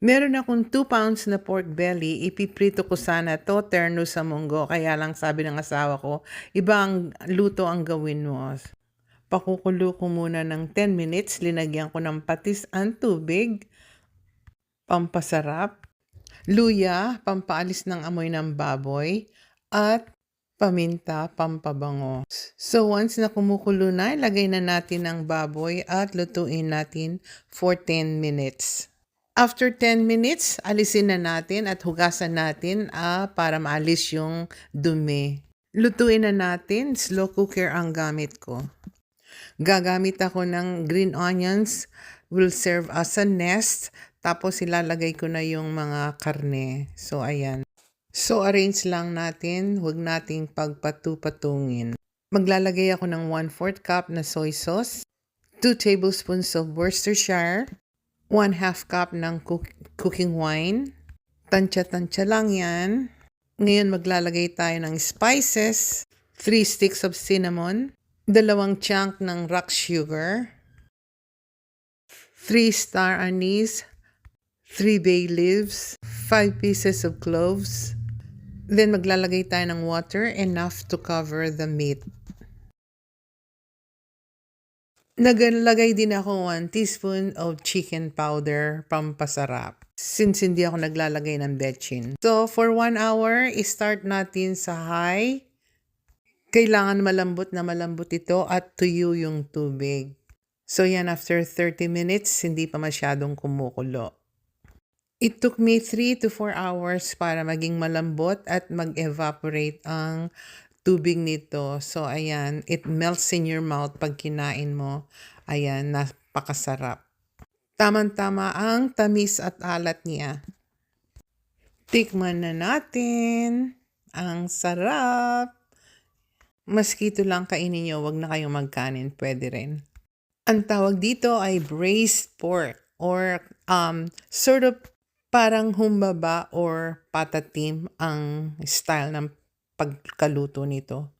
Meron akong 2 pounds na pork belly, ipiprito ko sana 'to terno sa munggo, kaya lang sabi ng asawa ko, ibang luto ang gawin mo. Pakukulo ko muna ng 10 minutes, linagyan ko ng patis ang tubig, pampasarap, luya, pampaalis ng amoy ng baboy, at paminta, pampabango. So once na kumukulo na, ilagay na natin ang baboy at lutuin natin for 10 minutes. After 10 minutes, alisin na natin at hugasan natin para maalis yung dumi. Lutuin na natin, slow cooker ang gamit ko. Gagamit ako ng green onions, will serve as a nest, tapos ilalagay ko na yung mga karne. So ayan. So arrange lang natin, huwag nating pagpatupatungin. Maglalagay ako ng 1/4 cup na soy sauce, 2 tablespoons of Worcestershire, 1/2 cup ng cooking wine. Tansya-tansya lang yan. Ngayon maglalagay tayo ng spices, 3 sticks of cinnamon, 2 chunk ng rock sugar, 3 star anise, 3 bay leaves, 5 pieces of cloves. Then maglalagay tayo ng water enough to cover the meat. Naglagay din ako 1 teaspoon of chicken powder, pampasarap. Since hindi ako naglalagay ng betchin. So for 1 hour, i-start natin sa high. Kailangan malambot na malambot ito at tuyo yung tubig. So yan, after 30 minutes, hindi pa masyadong kumukulo. It took me 3 to 4 hours para maging malambot at mag-evaporate ang tubig nito. So ayan, it melts in your mouth pag kinain mo. Ayan, napakasarap. Tamang-tama ang tamis at alat niya. Tikman na natin. Ang sarap. Maski ito lang kainin nyo, wag na kayong magkanin, pwede rin. Ang tawag dito ay braised pork or sort of parang humbaba or patatim ang style ng pagkaluto nito.